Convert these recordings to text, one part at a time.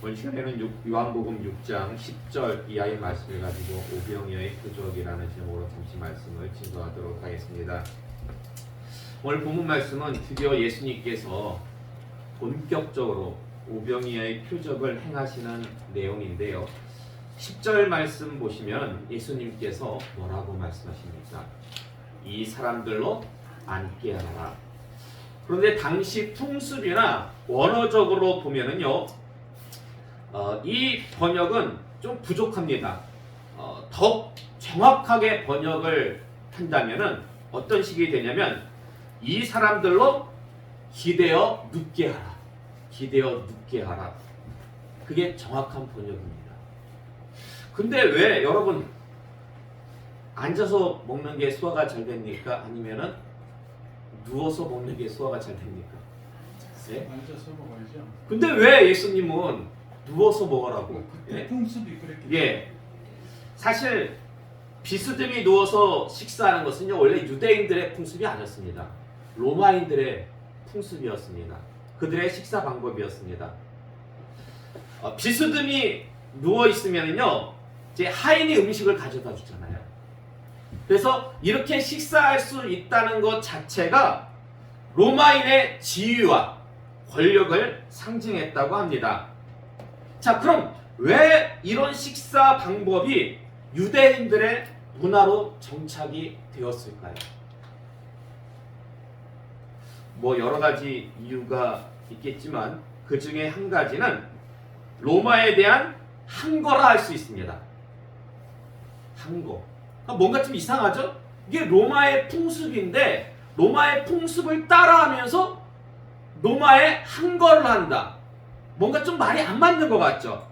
오늘 시간에는 요한복음 6장 10절 이하의 말씀을 가지고 오병이어의 표적이라는 제목으로 잠시 말씀을 진도하도록 하겠습니다. 오늘 본문 말씀은 드디어 예수님께서 본격적으로 오병이어의 표적을 행하시는 내용인데요. 10절 말씀 보시면 예수님께서 뭐라고 말씀하십니까? 이 사람들로 앉게 하라. 그런데 당시 풍습이나 원어적으로 보면은요, 이 번역은 좀 부족합니다. 더 정확하게 번역을 한다면은 어떤 식이 되냐면 이 사람들로 기대어 눕게 하라. 기대어 눕게 하라. 그게 정확한 번역입니다. 근데 왜 여러분 앉아서 먹는 게 소화가 잘 됩니까? 아니면은 누워서 먹는 게 소화가 잘 됩니까? 네? 앉아서 먹어야죠. 근데 왜 예수님은 누워서 먹으라고? 그때 풍습이 그랬기 때문에. 예. 사실 비스듬히 누워서 식사하는 것은요 원래 유대인들의 풍습이 아니었습니다. 로마인들의 풍습이었습니다. 그들의 식사 방법이었습니다. 비스듬히 누워 있으면요 이제 하인이 음식을 가져다 주잖아요. 그래서 이렇게 식사할 수 있다는 것 자체가 로마인의 지위와 권력을 상징했다고 합니다. 자, 그럼 왜 이런 식사 방법이 유대인들의 문화로 정착이 되었을까요? 뭐 여러 가지 이유가 있겠지만 그 중에 한 가지는 로마에 대한 항거라 할 수 있습니다. 항거. 뭔가 좀 이상하죠? 이게 로마의 풍습인데 로마의 풍습을 따라하면서 로마에 항거를 한다. 뭔가 좀 말이 안 맞는 것 같죠?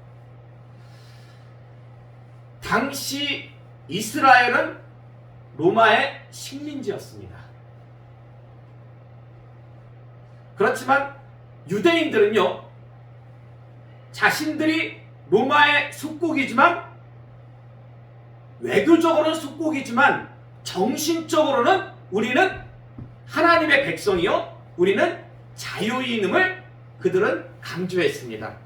당시 이스라엘은 로마의 식민지였습니다. 그렇지만 유대인들은요, 자신들이 로마의属국이지만 외교적으로는属국이지만 정신적으로는 우리는 하나님의 백성이요, 우리는 자유인임을 그들은 강조했습니다.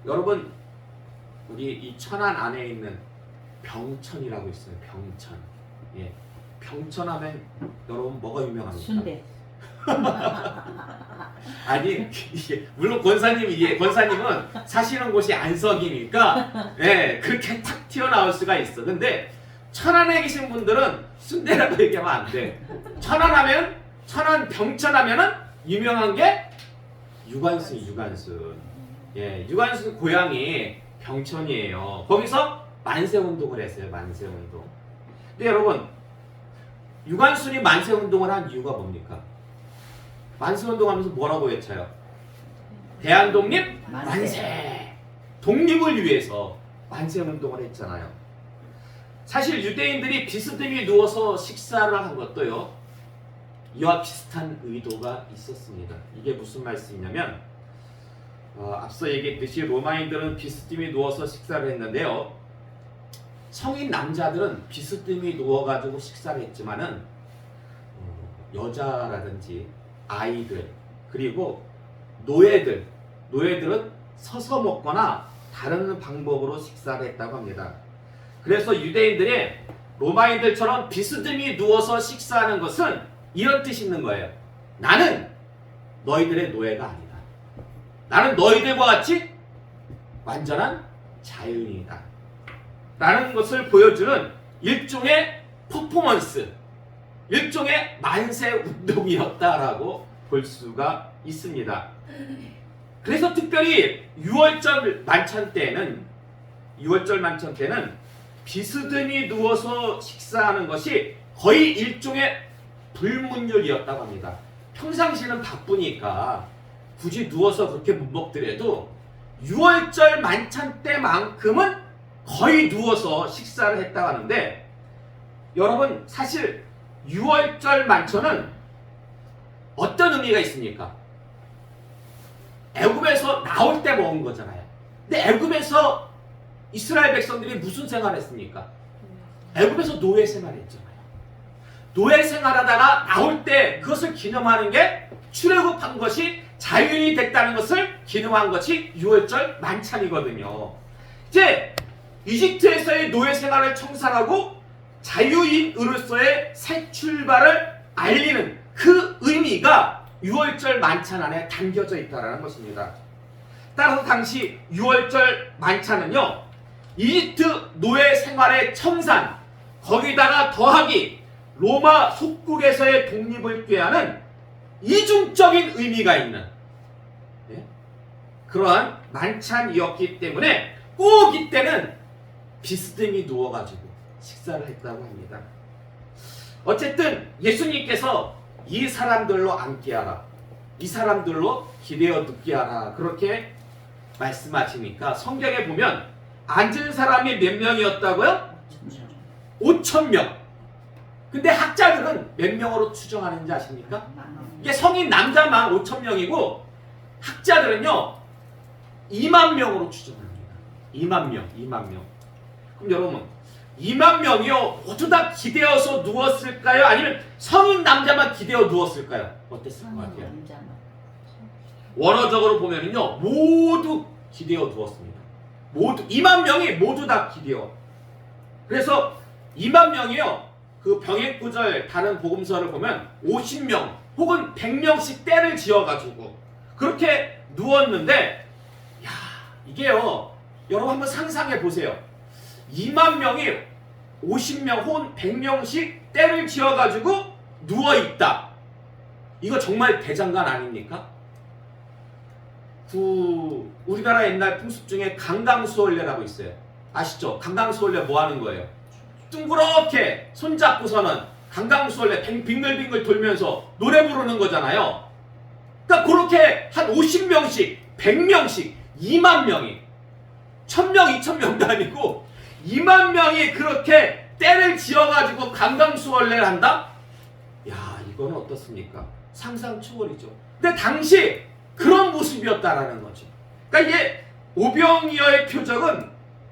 여러분, 우리 이 천안 안에 있는 병천이라고 있어요. 병천. 예. 병천하면 여러분 뭐가 유명합니까? 순대. 아니, 이게 물론 권사님은 사시는 곳이 안석이니까 예, 그렇게 탁 튀어나올 수가 있어. 근데 천안에 계신 분들은 순대라고 얘기하면 안 돼. 천안 병천하면은 유명한 게 유관순. 예, 유관순 고향이 병천이에요. 거기서 만세운동을 했어요. 만세운동. 근데 여러분, 유관순이 만세운동을 한 이유가 뭡니까? 만세운동하면서 뭐라고 외쳐요? 대한독립 만세! 독립을 위해서 만세운동을 했잖아요. 사실 유대인들이 비스듬히 누워서 식사를 한 것도요, 이와 비슷한 의도가 있었습니다. 이게 무슨 말씀이냐면 앞서 얘기했듯이 로마인들은 비스듬히 누워서 식사를 했는데요, 성인 남자들은 비스듬히 누워가지고 식사를 했지만은 여자라든지 아이들 그리고 노예들은 서서 먹거나 다른 방법으로 식사를 했다고 합니다. 그래서 유대인들이 로마인들처럼 비스듬히 누워서 식사하는 것은 이런 뜻이 있는 거예요. 나는 너희들의 노예가 아니다. 나는 너희들과 같이 완전한 자유인이다. 라는 것을 보여주는 일종의 퍼포먼스, 일종의 만세 운동이었다라고 볼 수가 있습니다. 그래서 특별히 6월절 만찬 때는 비스듬히 누워서 식사하는 것이 거의 일종의 불문율이었다고 합니다. 평상시는 바쁘니까 굳이 누워서 그렇게 못 먹더라도 6월절 만찬 때만큼은 거의 누워서 식사를 했다고 하는데, 여러분 사실 6월절 만찬은 어떤 의미가 있습니까? 애굽에서 나올 때 먹은 거잖아요. 근데 애굽에서 이스라엘 백성들이 무슨 생활을 했습니까? 애굽에서 노예 생활했잖아요. 노예 생활하다가 나올 때 그것을 기념하는 게 출애굽한 것이 자유인이 됐다는 것을 기능한 것이 유월절 만찬이거든요. 이제 이집트에서의 노예 생활을 청산하고 자유인으로서의 새 출발을 알리는 그 의미가 유월절 만찬 안에 담겨져 있다는 것입니다. 따라서 당시 유월절 만찬은요, 이집트 노예 생활의 청산, 거기다가 더하기 로마 속국에서의 독립을 꾀하는 이중적인 의미가 있는 그러한 만찬이었기 때문에 꼭 이때는 비스듬히 누워가지고 식사를 했다고 합니다. 어쨌든 예수님께서 이 사람들로 앉게 하라, 이 사람들로 기대어 눕게 하라, 그렇게 말씀하시니까 성경에 보면 앉은 사람이 몇 명이었다고요? 5,000명. 근데 학자들은 몇 명으로 추정하는지 아십니까? 이게 성인 남자만 5,000명이고 학자들은요 2만 명으로 추정합니다. 2만 명, 2만 명. 그럼 여러분 2만 명이요 모두 다 기대어서 누웠을까요? 아니면 성인 남자만 기대어 누웠을까요? 어땠을 것 같아요? 원어적으로 보면은요 모두 기대어 누웠습니다. 모두 2만 명이 모두 다 기대어. 그래서 2만 명이요 그 병행구절 다른 복음서를 보면 50명 혹은 100명씩 때를 지어가지고 그렇게 누웠는데, 야 이게요 여러분 한번 상상해 보세요. 2만 명이 50명 혹은 100명씩 때를 지어가지고 누워있다. 이거 정말 대장간 아닙니까? 우리나라 옛날 풍습 중에 강강수월래라고 있어요. 아시죠? 강강수월래 뭐 하는 거예요? 둥그렇게 손잡고서는 강강수월래 빙글빙글 돌면서 노래 부르는 거잖아요. 그러니까 그렇게 한 50명씩 100명씩 2만 명이 1000명 2000명도 아니고 2만 명이 그렇게 때를 지어가지고 강강수월래를 한다? 야 이거는 어떻습니까? 상상 초월이죠. 근데 당시 그런 모습이었다라는 거죠. 그러니까 이게 오병이어의 표적은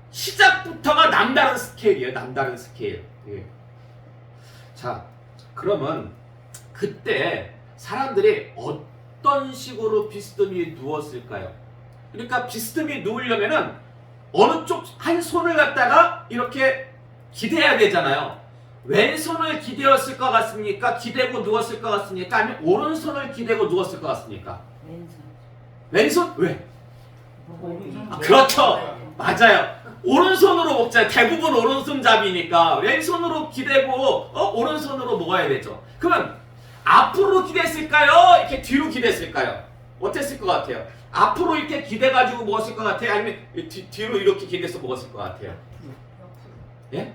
시작부터가 남다른 스케일이에요. 남다른 스케일. 예. 자, 그러면 그때 사람들이 어떤 식으로 비스듬히 누웠을까요? 그러니까 비스듬히 누우려면은 어느 쪽 한 손을 갖다가 이렇게 기대야 되잖아요. 왼손을 기대었을 것 같습니까? 기대고 누웠을 것 같습니까? 아니면 오른손을 기대고 누웠을 것 같습니까? 왼손? 왜? 그렇죠. 맞아요. 오른손으로 먹잖아요. 대부분 오른손잡이니까 왼손으로 기대고 오른손으로 먹어야 되죠. 그러면 앞으로 기댔을까요? 이렇게 뒤로 기댔을까요? 어땠을 것 같아요? 앞으로 이렇게 기대가지고 먹었을 것 같아요? 아니면 뒤로 이렇게 기대서 먹었을 것 같아요? 예?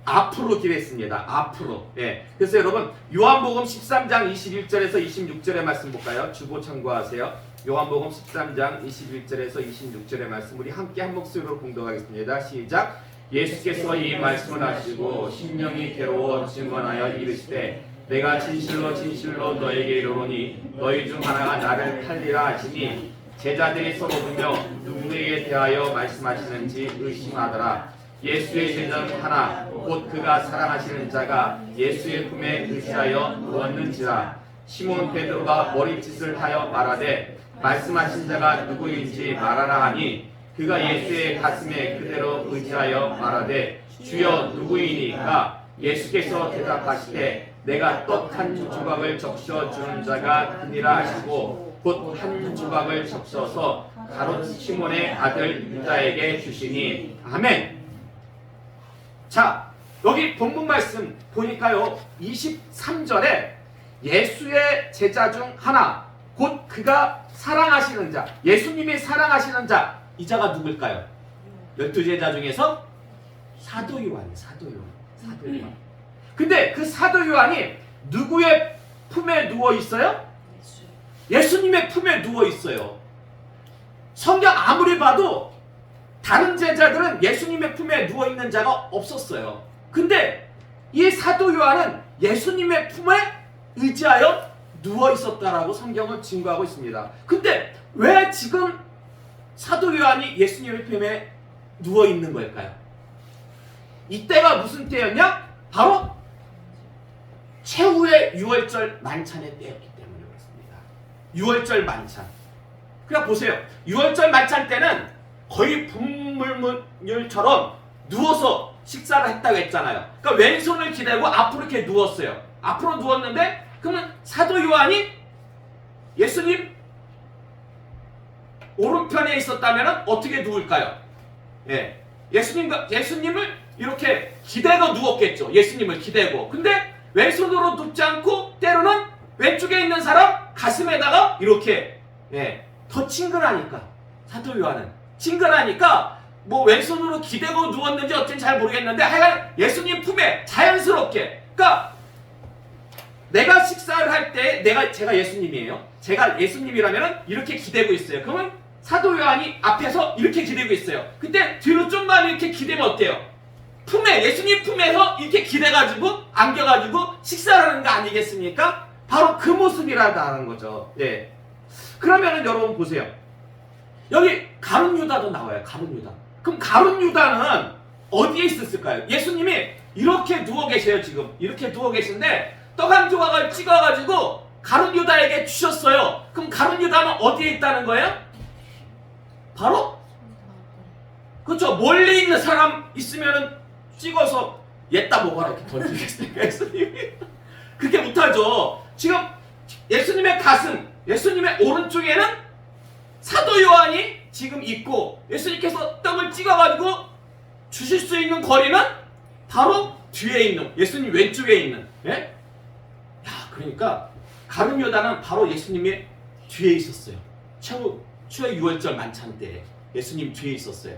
앞으로 기댔습니다. 앞으로. 예. 그래서 여러분 요한복음 13장 21절에서 26절의 말씀 볼까요? 주보 참고하세요. 요한복음 13장 21절에서 26절의 말씀 우리 함께 한 목소리로 공독하겠습니다. 시작. 예수께서 이 말씀을 하시고 심령이 괴로워 증언하여 이르시되 내가 진실로 진실로 너에게 이르노니 너희 중 하나가 나를 팔리라 하시니 제자들이 서로 보며 누구에게 대하여 말씀하시는지 의심하더라. 예수의 제자는 하나 곧 그가 사랑하시는 자가 예수의 품에 의지하여 누웠는지라. 시몬 베드로가 머리짓을 하여 말하되 말씀하신 자가 누구인지 말하라 하니 그가 예수의 가슴에 그대로 의지하여 말하되 주여 누구이니까? 예수께서 대답하시되 내가 떡 한 조각을 적셔 주는 자가 그니라 하시고 곧 한 조각을 적셔서 가롯 시몬의 아들 유다에게 주시니. 아멘. 자 여기 본문 말씀 보니까요 23절에 예수의 제자 중 하나 곧 그가 사랑하시는 자, 예수님이 사랑하시는 자, 이 자가 누굴까요? 12제자 중에서 사도 요한이에요. 사도 요한. 근데 그 사도 요한이 누구의 품에 누워 있어요? 예수님의 품에 누워 있어요. 성경 아무리 봐도 다른 제자들은 예수님의 품에 누워 있는 자가 없었어요. 근데 이 사도 요한은 예수님의 품에 의지하여 누워 있었다라고 성경을 증거하고 있습니다. 근데 왜 지금 사도 요한이 예수님의 품에 누워 있는 걸까요? 이때가 무슨 때였냐? 바로 최후의 유월절 만찬의 때였기 때문에 그렇습니다. 유월절 만찬. 그냥 보세요. 유월절 만찬 때는 거의 분물물처럼 누워서 식사를 했다고 했잖아요. 그러니까 왼손을 기대고 앞으로 이렇게 누웠어요. 앞으로 누웠는데 그러면 사도 요한이 예수님 오른편에 있었다면 어떻게 누울까요? 예, 예수님을 이렇게 기대고 누웠겠죠. 예수님을 기대고. 근데 왼손으로 눕지 않고 때로는 왼쪽에 있는 사람 가슴에다가 이렇게 더 친근하니까 사도 요한은 친근하니까 뭐 왼손으로 기대고 누웠는지 어쩐지 잘 모르겠는데 하여간 예수님 품에 자연스럽게 그러니까 내가 식사를 할 때 제가 예수님이에요. 제가 예수님이라면 이렇게 기대고 있어요. 그러면 사도 요한이 앞에서 이렇게 기대고 있어요. 근데 뒤로 좀만 이렇게 기대면 어때요? 품에 예수님 품에서 이렇게 기대가지고 안겨가지고 식사를 하는 거 아니겠습니까? 바로 그 모습이라는 거죠. 네. 그러면은 여러분 보세요. 여기 가룟 유다도 나와요. 가룟 유다. 그럼 가룟 유다는 어디에 있었을까요? 예수님이 이렇게 누워 계세요. 지금 이렇게 누워 계신데 떡 한 조각을 찍어가지고 가룟 유다에게 주셨어요. 그럼 가룟 유다는 어디에 있다는 거예요? 바로 그렇죠. 멀리 있는 사람 있으면은 찍어서 얘따 먹어라 이렇게 던지겠습니까? 예수님이 그렇게 못하죠. 지금 예수님의 가슴, 예수님의 오른쪽에는 사도 요한이 지금 있고 예수님께서 떡을 찍어가지고 주실 수 있는 거리는 바로 뒤에 있는 예수님 왼쪽에 있는. 예? 야, 그러니까 가룟 유다는 바로 예수님의 뒤에 있었어요. 추의 유월절 만찬 때 예수님 뒤에 있었어요.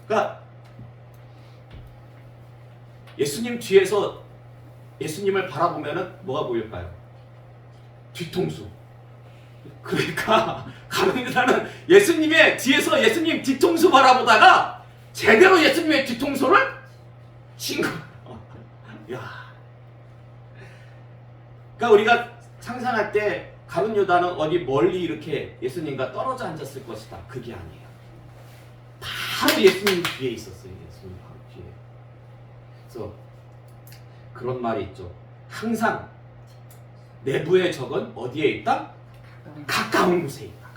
그러니까 예수님 뒤에서 예수님을 바라보면은 뭐가 보일까요? 뒤통수. 그러니까 가룟 유다는 예수님의 뒤에서 예수님 뒤통수 바라보다가 제대로 예수님의 뒤통수를 친 거. 야. 그러니까 우리가 상상할 때 가룟 유다는 어디 멀리 이렇게 예수님과 떨어져 앉았을 것이다. 그게 아니에요. 바로 예수님 뒤에 있었어요. 예수님 바로 뒤에. 그래서 그런 말이 있죠. 항상 내부의 적은 어디에 있다? 가까운 곳에 있다.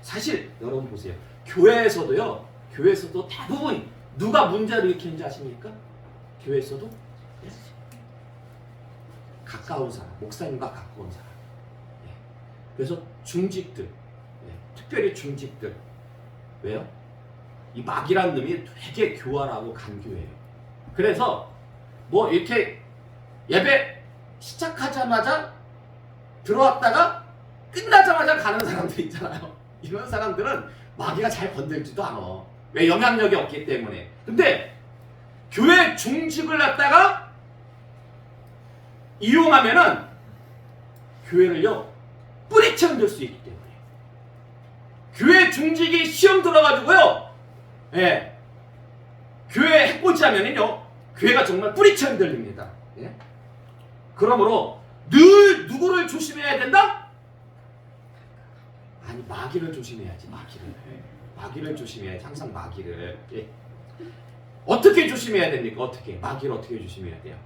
사실 여러분 보세요. 교회에서도 대부분 누가 문제를 일으키는지 아십니까? 교회에서도 가까운 사람, 목사님과 가까운 사람. 그래서 중직들, 특별히 중직들. 왜요? 이 마귀란 놈이 되게 교활하고 간교해요. 그래서 뭐 이렇게 예배 시작하자마자 들어왔다가 끝나자마자 가는 사람들 있잖아요. 이런 사람들은 마귀가 잘 건들지도 않아. 왜? 영향력이 없기 때문에. 근데 교회 중직을 갖다가 이용하면은 교회를요 뿌리채 흔들 수 있기 때문에. 교회 중직이 시험 들어가지고요, 교회 해보지 하면은요 교회가 정말 뿌리채 흔들립니다. 그러므로 늘 누구를 조심해야 된다? 아니, 마귀를 조심해야지. 마귀를 조심해야지. 항상 마귀를. 어떻게 조심해야 됩니까? 어떻게? 마귀를 어떻게 조심해야 돼요?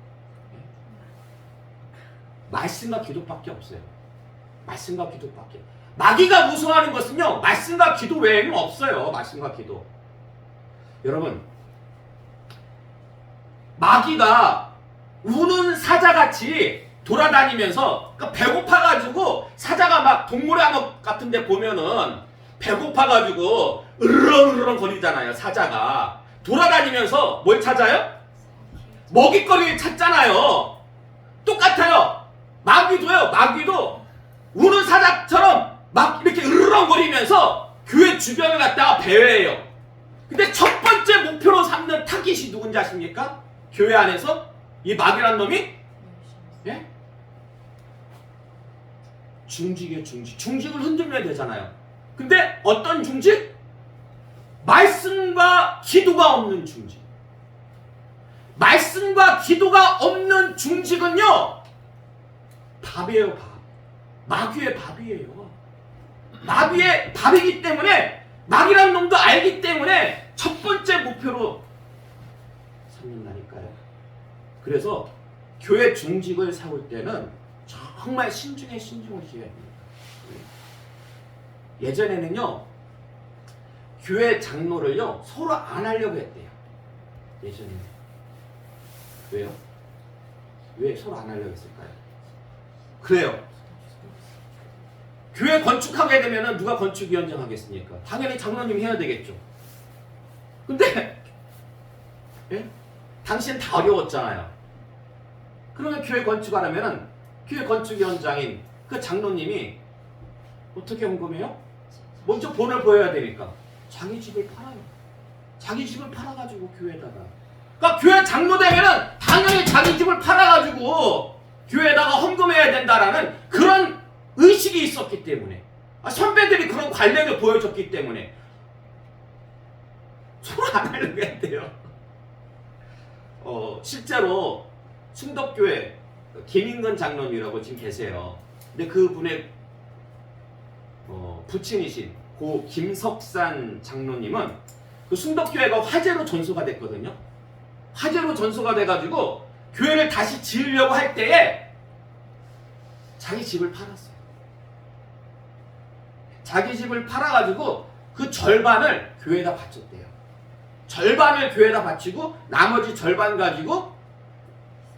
말씀과 기도밖에 없어요. 말씀과 기도밖에. 마귀가 무서워하는 것은요 말씀과 기도 외에는 없어요. 말씀과 기도. 여러분, 마귀가 우는 사자같이 돌아다니면서, 그러니까 배고파가지고 사자가 막 동물의 암흑 같은 데 보면은 배고파가지고 으르렁으르렁 거리잖아요. 사자가 돌아다니면서 뭘 찾아요? 먹잇거리를 찾잖아요. 똑같아요. 마귀도 우는 사자처럼 막 이렇게 으르렁거리면서 교회 주변을 갖다가 배회해요. 근데 첫 번째 목표로 삼는 타깃이 누군지 아십니까? 교회 안에서 이 마귀란 놈이 중직이에요. 중직을 흔들면 되잖아요. 근데 어떤 중직? 말씀과 기도가 없는 중직. 말씀과 기도가 없는 중직은요 밥이에요. 밥. 마귀의 밥이에요. 마귀의 밥이기 때문에, 마귀란 놈도 알기 때문에 첫 번째 목표로 삼는다니까요. 그래서 교회 중직을 세울 때는 정말 신중에 신중을 기해야 됩니다. 예전에는요, 교회 장로를요 서로 안 하려고 했대요. 예전에는. 왜요? 왜 서로 안 하려고 했을까요? 그래요. 교회 건축하게 되면은 누가 건축위원장 하겠습니까? 당연히 장로님이 해야 되겠죠. 근데 예? 당신 다 어려웠잖아요. 그러면 교회 건축하려면은 교회 건축위원장인 그 장로님이 어떻게 헌금해요? 먼저 본을 보여야 되니까 자기 집을 팔아요. 자기 집을 팔아가지고 교회에다가. 그러니까 교회 장로 되면은 당연히 자기 집을 팔아가지고 교회에다가 헌금해야 된다라는 그런 의식이 있었기 때문에, 선배들이 그런 관례를 보여줬기 때문에 서로 안 하려고 했대요. 실제로 충덕교회 김인근 장로님이라고 지금 계세요. 근데 그분의 부친이신 고 김석산 장로님은 그 충덕교회가 화재로 전소가 됐거든요. 화재로 전소가 돼가지고 교회를 다시 지으려고 할 때에 자기 집을 팔았어요. 자기 집을 팔아가지고 그 절반을 교회에다 바쳤대요. 절반을 교회에다 바치고 나머지 절반 가지고,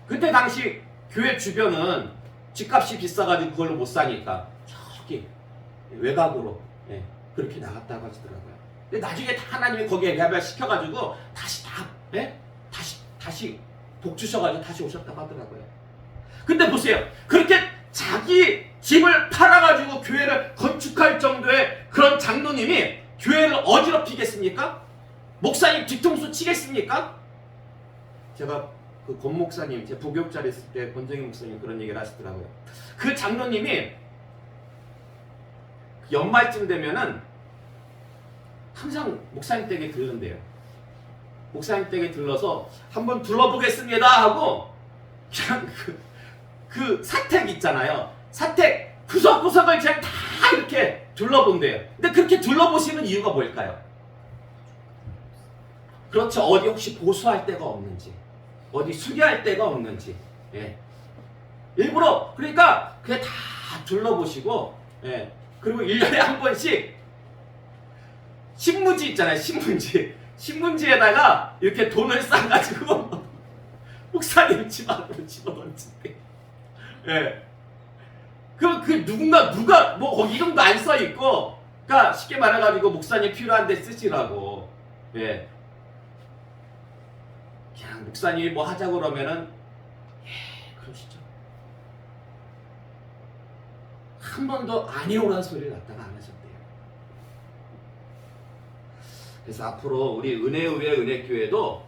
그때 당시 교회 주변은 집값이 비싸가지고 그걸로 못 사니까 저기 외곽으로 그렇게 나갔다고 하시더라고요. 근데 나중에 다 하나님이 거기에 개발시켜가지고 다시 다 다시 복 주셔가지고 다시 오셨다고 하더라고요. 근데 보세요. 그렇게 자기 집을 팔아가지고 교회를 건축할 정도의 그런 장로님이 교회를 어지럽히겠습니까? 목사님 뒤통수 치겠습니까? 제가 그 권 목사님, 제 부교육자리 있을 때 권정희 목사님 그런 얘기를 하시더라고요. 그 장로님이 연말쯤 되면은 항상 목사님 댁에 들른대요. 목사님 댁에 들러서 한번 둘러보겠습니다 하고 그냥 그 사택 있잖아요. 사택 구석구석을 그냥 다 이렇게 둘러본대요. 근데 그렇게 둘러보시는 이유가 뭘까요? 그렇죠. 어디 혹시 보수할 데가 없는지, 어디 수리할 데가 없는지, 일부러 그러니까 그냥 다 둘러보시고, 그리고 1년에 한 번씩 신문지 있잖아요. 신문지에다가 이렇게 돈을 싸가지고 목사님 집 앞으로 집어던진대. 누가 뭐 거기 이름도 안 써 있고, 그러니까 쉽게 말해가지고 목사님 필요한데 쓰시라고. 그냥 목사님이 뭐 하자고 그러면은 그러시죠. 한 번도 아니오란 소리를 갖다가 안 하셨대요. 그래서 앞으로 우리 은혜의회 은혜교회도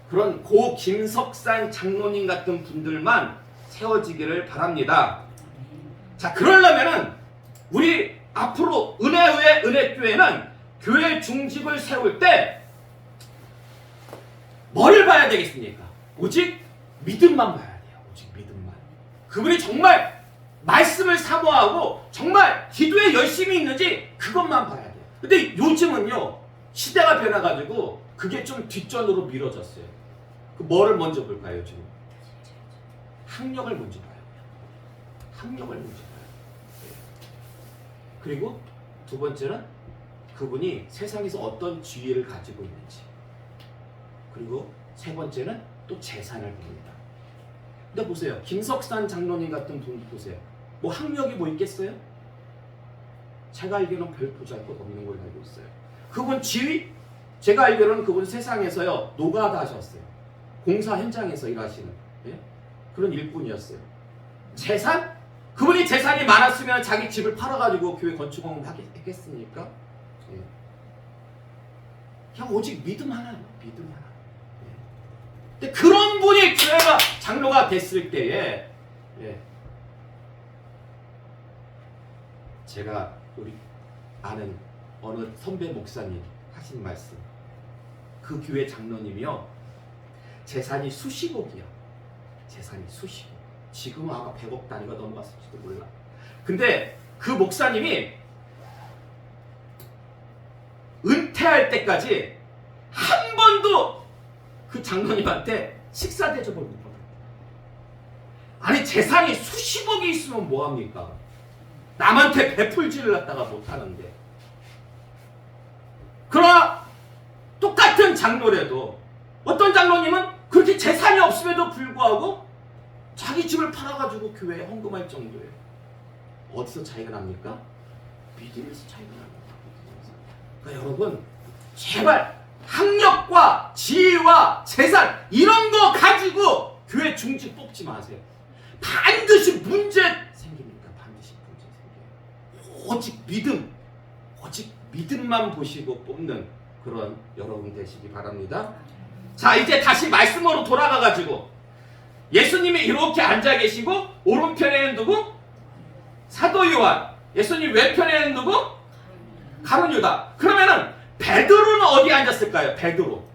그런 고 김석산 장로님 같은 분들만 세워지기를 바랍니다. 자, 그러려면은 우리 앞으로 은혜의회 은혜교회는 교회 중직을 세울 때 뭐를 봐야 되겠습니까? 오직 믿음만 봐야 돼요. 오직 믿음만. 그분이 정말 말씀을 사모하고 정말 기도에 열심히 있는지 그것만 봐야 돼요. 근데 요즘은요, 시대가 변해가지고 그게 좀 뒷전으로 미뤄졌어요. 그 뭐를 먼저 볼까요, 지금? 학력을 먼저 봐요. 학력을 먼저 봐요. 그리고 두 번째는 그분이 세상에서 어떤 지위를 가지고 있는지. 그리고 세 번째는 또 재산을 봅니다. 근데 보세요. 김석산 장로님 같은 분 보세요. 뭐 학력이 뭐 있겠어요? 제가 알기로는 별 보잘것 없는 걸로 알고 있어요. 그분 지위? 제가 알기로는 그분 세상에서요 노가다 하셨어요. 공사 현장에서 일하시는 그런 일꾼이었어요. 재산? 그분이 재산이 많았으면 자기 집을 팔아가지고 교회 건축공을 하겠습니까? 그냥 오직 믿음 하나요. 믿음 하나. 근데 그런 분이 교회가 장로가 됐을 때에 제가 우리 아는 어느 선배 목사님 하신 말씀, 그 교회 장로님이요 재산이 수십억이요. 재산이 수십억. 지금은 아마 100억 단위가 넘어갔을지도 몰라. 근데 그 목사님이 은퇴할 때까지 한 번도 그 장로님한테 식사 대접을 못 받아요. 아니 재산이 수십억이 있으면 뭐합니까? 남한테 베풀지를 갖다가 못하는데. 그러나 똑같은 장로라도 어떤 장로님은 그렇게 재산이 없음에도 불구하고 자기 집을 팔아가지고 교회에 헌금할 정도예요. 어디서 차이가 납니까? 믿음에서 차이가 납니다. 그러니까 여러분 제발 학력과 지위와 재산 이런 거 가지고 교회 중직 뽑지 마세요. 반드시 문제 생깁니다. 반드시 문제 생겨요. 오직 믿음만 보시고 뽑는 그런 여러분 되시기 바랍니다. 자, 이제 다시 말씀으로 돌아가가지고 예수님이 이렇게 앉아 계시고 오른편에는 누구? 사도 요한. 예수님 왼편에는 누구? 가룟 유다. 그러면은 베드로는 어디 앉았을까요? 베드로.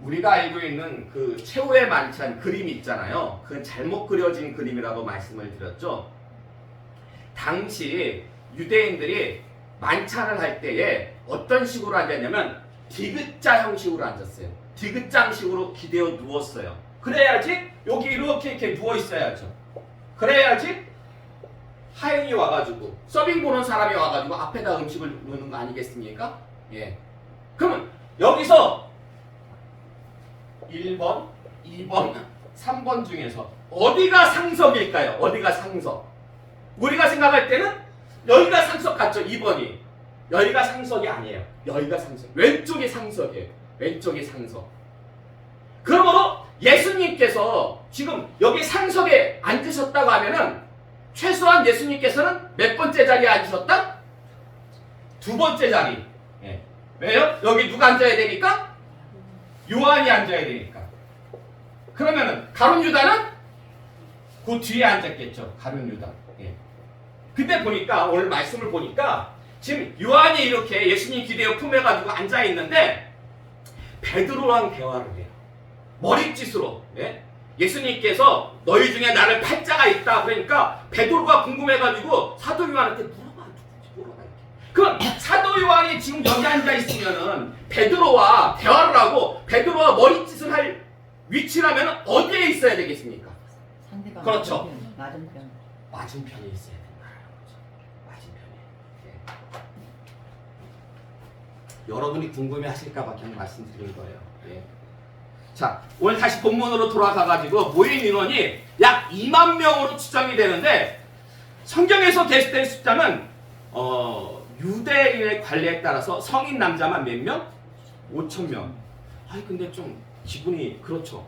우리가 알고 있는 그 최후의 만찬 그림 있잖아요. 그건 잘못 그려진 그림이라고 말씀을 드렸죠. 당시 유대인들이 만찬을 할 때에 어떤 식으로 앉았냐면 디귿자 형식으로 앉았어요. 디귿장식으로 기대어 누웠어요. 그래야지 여기 이렇게 누워 있어야죠. 그래야지 하인이 와가지고 서빙 보는 사람이 와가지고 앞에다 음식을 놓는 거 아니겠습니까? 예. 그러면 여기서 1번, 2번, 3번 중에서 어디가 상석일까요? 어디가 상석? 우리가 생각할 때는 여기가 상석 같죠? 2번이. 여기가 상석이 아니에요. 여기가 상석. 왼쪽이 상석이에요. 왼쪽이 상석. 그러므로 예수님께서 지금 여기 상석에 앉으셨다고 하면은 최소한 예수님께서는 몇 번째 자리에 앉으셨다? 2번째 자리. 예. 왜요? 여기 누가 앉아야 되니까? 요한이 앉아야 되니까. 그러면은 가룟 유다는 그 뒤에 앉았겠죠. 가룟 유다. 예. 근데 보니까 오늘 말씀을 보니까 지금 요한이 이렇게 예수님 기대어 품에 가지고 앉아 있는데 베드로랑 대화를 해요. 머릿짓으로. 예? 예수님께서 너희 중에 나를 팔자가 있다 그러니까 베드로가 궁금해가지고 사도 요한한테 물어봐. 그럼 사도 요한이 지금 여기 앉아 있으면은 베드로와 대화를 하고 베드로와 머릿짓을 할 위치라면 어디에 있어야 되겠습니까? 상대방 그렇죠. 맞은편. 맞은편에 있어야 된다. 맞은편에. 예. 여러분이 궁금해하실까봐 그냥 말씀드린 거예요. 예. 자, 오늘 다시 본문으로 돌아가가지고 모인 인원이 약 2만 명으로 추정이 되는데 성경에서 게시된 숫자는 유대인의 관례에 따라서 성인 남자만 몇 명? 5천 명. 아니 근데 좀 기분이 그렇죠.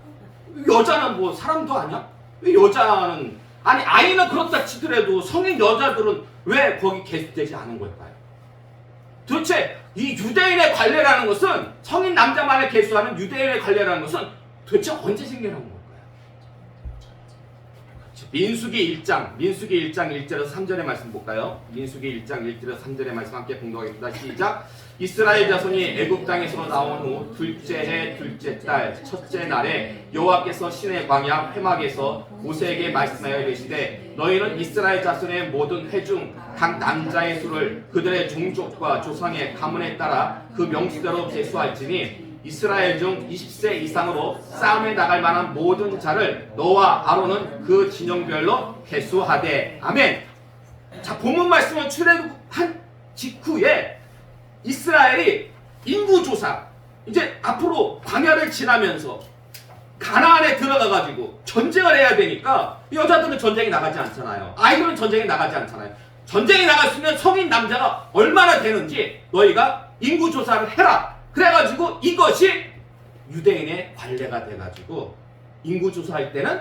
여자는 뭐 사람도 아니야? 왜 여자는 아니 아이는 그렇다 치더라도 성인 여자들은 왜 거기 게시되지 않은 걸까요? 도대체 이 유대인의 관례라는 것은 성인 남자만을 계수하는 유대인의 관례라는 것은 도대체 언제 생겨난 걸까요? 민수기 1장 1절에서 3절의 말씀 볼까요? 민수기 1장 1절에서 3절의 말씀 함께 공독하겠습니다. 시작! 이스라엘 자손이 애굽 땅에서 나온 후 둘째 해 둘째 달 첫째 날에 여호와께서 신의 광야 회막에서 모세에게 말씀하여 이르시되 너희는 이스라엘 자손의 모든 회 중 각 남자의 수를 그들의 종족과 조상의 가문에 따라 그 명수대로 계수할지니 이스라엘 중 20세 이상으로 싸움에 나갈 만한 모든 자를 너와 아론은 그 진영별로 계수하되. 아멘. 자, 본문 말씀은 출애굽한 직후에 이스라엘이 인구조사 이제 앞으로 광야를 지나면서 가나안에 들어가가지고 전쟁을 해야 되니까 여자들은 전쟁에 나가지 않잖아요. 아이들은 전쟁에 나가지 않잖아요. 전쟁에 나갔으면 성인 남자가 얼마나 되는지 너희가 인구조사를 해라. 그래가지고 이것이 유대인의 관례가 돼가지고 인구조사할 때는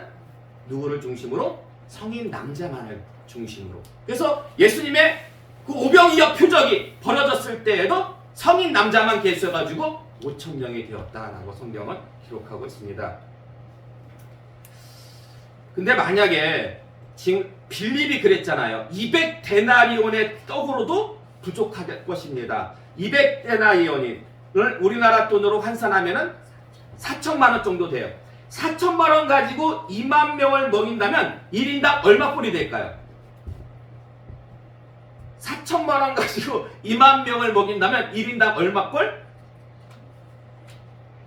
누구를 중심으로? 성인 남자만을 중심으로. 그래서 예수님의 그 오병이어 표적이 벌어졌을 때에도 성인 남자만 계셔가지고 5천 명이 되었다라고 성경은 기록하고 있습니다. 근데 만약에 지금 빌립이 그랬잖아요. 200데나리온의 떡으로도 부족할 것입니다. 200데나리온을 우리나라 돈으로 환산하면은 4천만 원 정도 돼요. 4천만 원 가지고 2만 명을 먹인다면 1인당 얼마 꼴이 될까요? 4천만 원 가지고 2만 명을 먹인다면 1인당 얼마 꼴?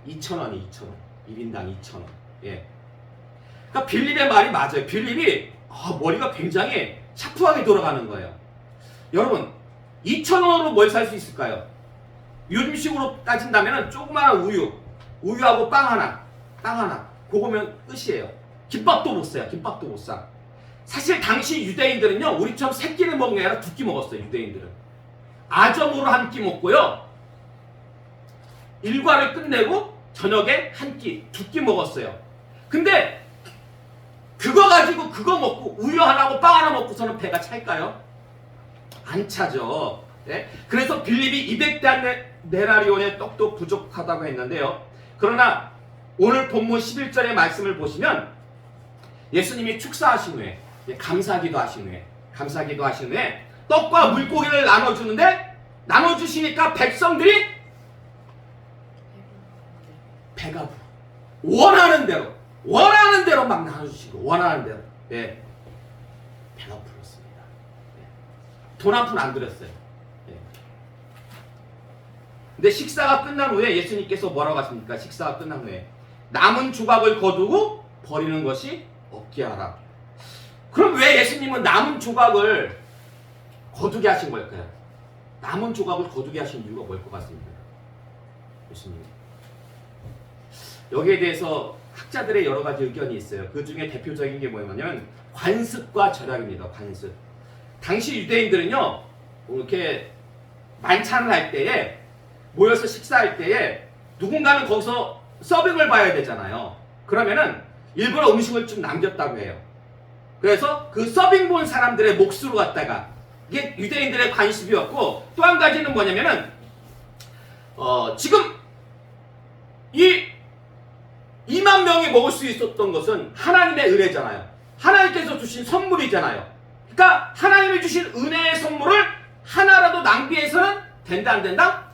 2,000원이 2,000원. 1인당 2,000원. 예. 그러니까 빌립의 말이 맞아요. 빌립이 머리가 굉장히 샤프하게 돌아가는 거예요. 여러분 2,000원으로 뭘 살 수 있을까요? 요즘식으로 따진다면 조그마한 우유하고 빵 하나 그거면 끝이에요. 김밥도 못 사요. 김밥도 못 사. 사실 당시 유대인들은요 우리처럼 세 끼를 먹는 게 아니라 두 끼 먹었어요. 유대인들은 아점으로 한 끼 먹고요 일과를 끝내고 저녁에 한 끼, 두 끼 먹었어요. 근데 그거 가지고 그거 먹고 우유 하나고 빵 하나 먹고서는 배가 찰까요? 안 차죠. 네? 그래서 빌립이 200데나리온의 떡도 부족하다고 했는데요. 그러나 오늘 본문 11절의 말씀을 보시면 예수님이 축사하신 후에 감사기도 하신 후에 떡과 물고기를 나눠주시니까 백성들이 배가 불러. 원하는 대로 막 나눠주시고 원하는 대로 배가 불렀습니다. 돈 한 푼 안 들였어요. 근데 식사가 끝난 후에 예수님께서 뭐라고 하십니까? 식사가 끝난 후에 남은 조각을 거두고 버리는 것이 없게 하라. 그럼 왜 예수님은 남은 조각을 거두게 하신 걸까요? 남은 조각을 거두게 하신 이유가 뭘 것 같습니다. 예수님. 여기에 대해서 학자들의 여러 가지 의견이 있어요. 그 중에 대표적인 게 뭐냐면 관습과 절약입니다. 관습. 당시 유대인들은요 이렇게 만찬을 할 때에 모여서 식사할 때에 누군가는 거기서 서빙을 봐야 되잖아요. 그러면은 일부러 음식을 좀 남겼다고 해요. 그래서 그 서빙 본 사람들의 몫으로 갖다가 이게 유대인들의 관습이었고 또 한 가지는 뭐냐면은 지금 이 2만 명이 먹을 수 있었던 것은 하나님의 은혜잖아요. 하나님께서 주신 선물이잖아요. 그러니까 하나님이 주신 은혜의 선물을 하나라도 낭비해서는 된다 안 된다?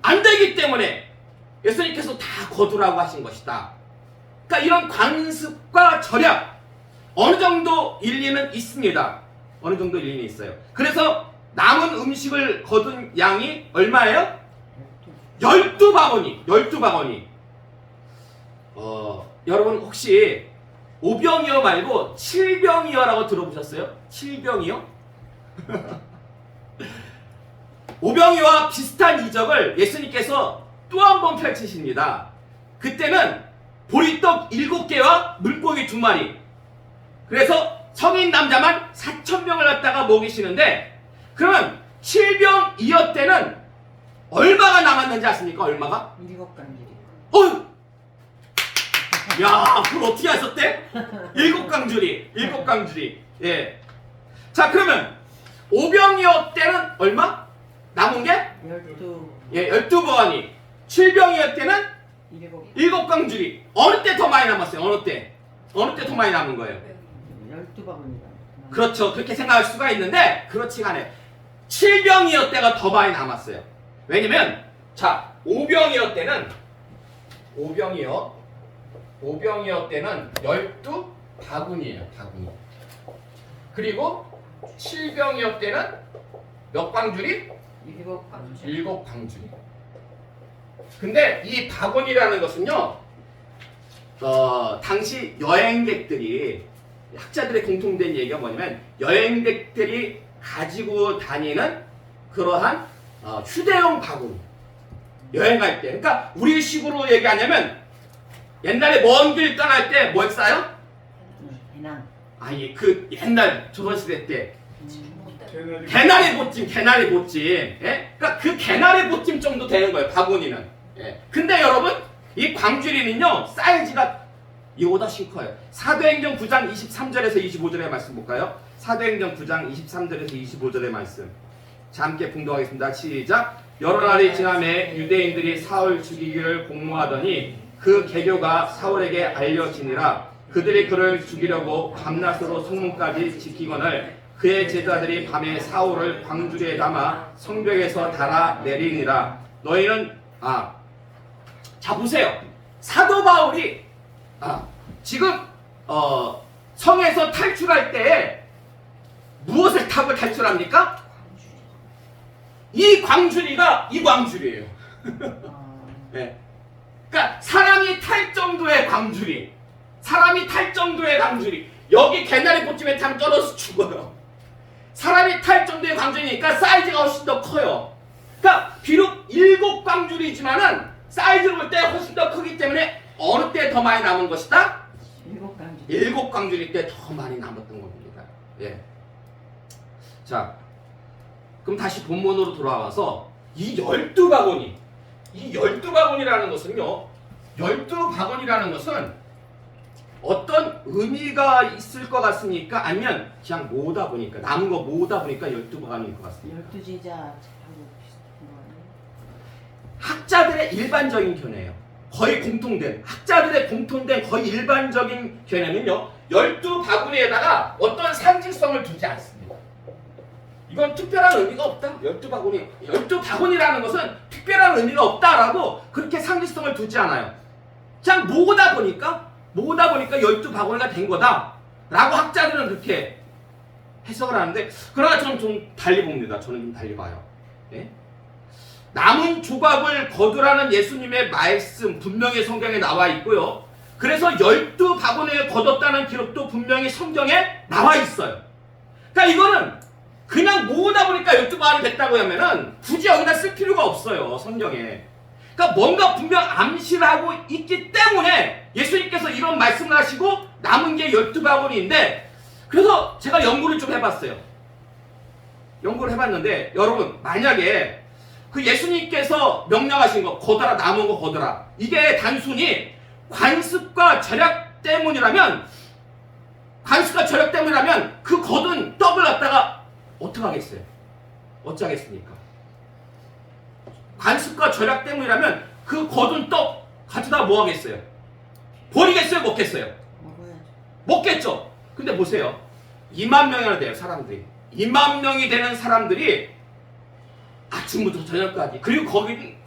안 되기 때문에 예수님께서 다 거두라고 하신 것이다. 그러니까 이런 관습과 절약 어느 정도 일리는 있습니다. 어느 정도 일리는 있어요. 그래서 남은 음식을 거둔 양이 얼마예요? 12바구니. 여러분 혹시 5병이어 말고 7병이어라고 들어보셨어요? 7병이요? 5병이와 비슷한 이적을 예수님께서 또 한 번 펼치십니다. 그때는 보리떡 7개와 물고기 2마리. 그래서 성인 남자만 4,000명을 갖다가 먹이시는데 그러면 7병이어 때는 얼마가 남았는지 아십니까? 얼마가? 7강길이. 야, 그걸 어떻게 하셨대? 7강줄이. 예. 자, 그러면 5병이어 때는 얼마? 남은 게? 12번이. 7병이어 때는 7강줄이. 어느 때 더 많이 남았어요? 어느 때 더 많이 남은 거예요? 12바구니가. 그렇죠. 그렇게 생각할 수가 있는데 그렇지가 않아요. 7병이어 때가 더 많이 남았어요. 왜냐면 자, 5병이어 때는 12바구니예요. 바구니. 그리고 7병이어 때는 몇 광줄이? 7광줄이. 근데 이 바구니라는 것은요 당시 여행객들이 학자들의 공통된 얘기가 뭐냐면 여행객들이 가지고 다니는 그러한 휴대용 바구니. 여행할 때. 그러니까 우리식으로 얘기하냐면 옛날에 먼 길 떠날 때 뭘 싸요? 배낭. 아니 그 옛날 조선시대 때 개나리 개나리 보찜. 예? 그러니까 그 개나리 보찜 정도 되는 거예요. 바구니는. 예. 근데 여러분 이 광주리는요 사이즈가 이거보다 훨씬 커요. 사도행전 9장 23절에서 25절의 말씀 볼까요? 사도행전 9장 23절에서 25절의 말씀. 자, 함께 봉독하겠습니다. 시작. 여러 날이 지남에 유대인들이 사울 죽이기를 공모하더니 그 계교가 사울에게 알려지니라. 그들이 그를 죽이려고 밤낮으로 성문까지 지키거늘 그의 제자들이 밤에 사울을 광주리에 담아 성벽에서 달아 내리니라. 너희는 자 보세요. 사도 바울이 지금 성에서 탈출할 때 무엇을 타고 탈출합니까? 이 광주리가 이 광주리예요. 네. 그러니까 사람이 탈 정도의 광주리. 사람이 탈 정도의 광주리. 여기 개나리 꽃집에 타면 떨어져서 죽어요. 사람이 탈 정도의 광주리니까 사이즈가 훨씬 더 커요. 그러니까 비록 7광주리지만은 사이즈를 볼 때 훨씬 더 크기 때문에 어느 때 더 많이 남은 것이다? 7광주리. 7광주리 때 더 많이 남았던 겁니다. 예. 자, 그럼 다시 본문으로 돌아와서 이 12바구니, 이 12바구니라는 것은요, 12바구니라는 것은 어떤 의미가 있을 것 같습니까? 아니면 그냥 모으다 보니까, 남은 거 모으다 보니까 12바구니일 것 같습니까? 12제자 하고 비슷한 거 아니에요? 학자들의 일반적인 견해예요. 거의 공통된, 학자들의 공통된 거의 일반적인 견해는요, 12바구니에다가 어떤 상징성을 두지 않습니다. 이건 특별한 의미가 없다. 12바구니라는 것은 특별한 의미가 없다라고 그렇게 상징성을 두지 않아요. 그냥 모으다 보니까 12바구니가 된 거다 라고 학자들은 그렇게 해석을 하는데, 그러나 저는 좀 달리 봅니다. 저는 좀 달리 봐요. 예? 남은 조각을 거두라는 예수님의 말씀 분명히 성경에 나와 있고요. 그래서 12바구니를 거뒀다는 기록도 분명히 성경에 나와 있어요. 그러니까 이거는 그냥 모으다 보니까 12바구니 됐다고 하면은 굳이 여기다 쓸 필요가 없어요. 성경에. 그러니까 뭔가 분명 암시를 하고 있기 때문에 예수님께서 이런 말씀을 하시고 남은 게 12바구니인데, 그래서 제가 연구를 좀 해봤어요. 연구를 해봤는데, 여러분 만약에 그 예수님께서 명령하신 거 거둬라, 남은 거 거둬라, 이게 단순히 관습과 절약 때문이라면 그 거둔 떡을 갖다가 어떻게 하겠어요? 어쩌겠습니까? 관습과 절약 때문이라면 그 거둔 떡 가져다 뭐 하겠어요? 버리겠어요? 먹겠어요? 먹어야죠. 먹겠죠? 근데 보세요. 2만 명이나 돼요, 사람들이. 2만 명이 되는 사람들이 아침부터 저녁까지. 그리고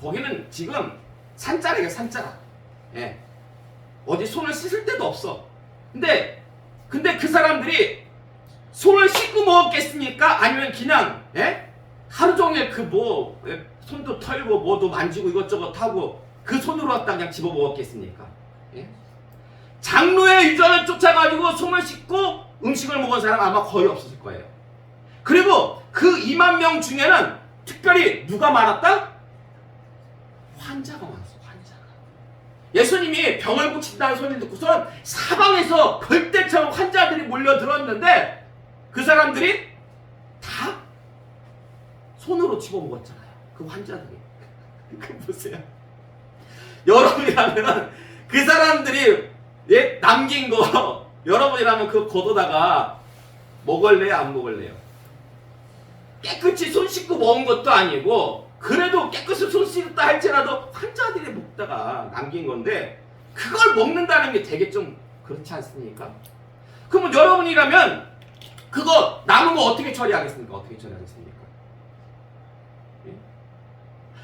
거기는 지금 산자락이에요, 산자락. 예. 어디 손을 씻을 데도 없어. 근데 그 사람들이 손을 씻고 먹었겠습니까? 아니면 그냥, 예? 하루 종일 손도 털고 뭐도 만지고 이것저것 하고 그 손으로 갖다 그냥 집어 먹었겠습니까? 예? 장로의 유전을 쫓아가지고 손을 씻고 음식을 먹은 사람 아마 거의 없었을 거예요. 그리고 그 2만 명 중에는 특별히 누가 많았다? 환자가 많았어, 환자가. 예수님이 병을 고친다는 소리를 듣고선 사방에서 벌떼처럼 환자들이 몰려들었는데 그 사람들이 다 손으로 집어먹었잖아요. 그 환자들이. 그 보세요. 여러분이라면 그 사람들이 남긴 거 여러분이라면 그 걷어다가 먹을래요? 안 먹을래요? 깨끗이 손 씻고 먹은 것도 아니고, 그래도 깨끗이 손 씻었다 할지라도 환자들이 먹다가 남긴 건데 그걸 먹는다는 게 되게 좀 그렇지 않습니까? 그러면 여러분이라면 그거 남은 거 어떻게 처리하겠습니까? 어떻게 처리하겠습니까? 예?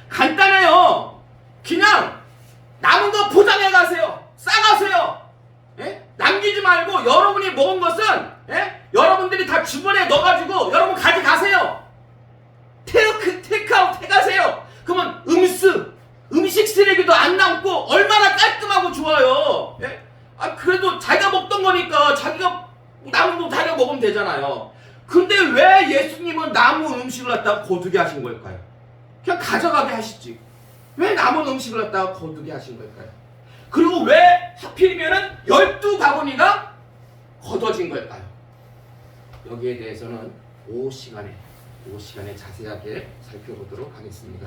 간단해요. 그냥 남은 거 포장해 가세요. 싸가세요. 예? 남기지 말고 여러분이 먹은 것은, 예? 여러분들이 다 주머니에 넣어가지고 여러분 가져가세요. 테이크아웃 해가세요. 그러면 음식 쓰레기도 안 남고 얼마나 깔끔하고 좋아요. 예? 그래도 자기가 먹던 거니까 자기가 남은 거 자기가 먹으면 되잖아요. 근데 왜 예수님은 남은 음식을 갖다가 거두게 하신 걸까요? 그냥 가져가게 하시지. 왜 남은 음식을 갖다가 거두게 하신 걸까요? 그리고 왜 하필이면은 12바구니가 거둬진 걸까요? 여기에 대해서는 오후 시간에 자세하게 살펴보도록 하겠습니다.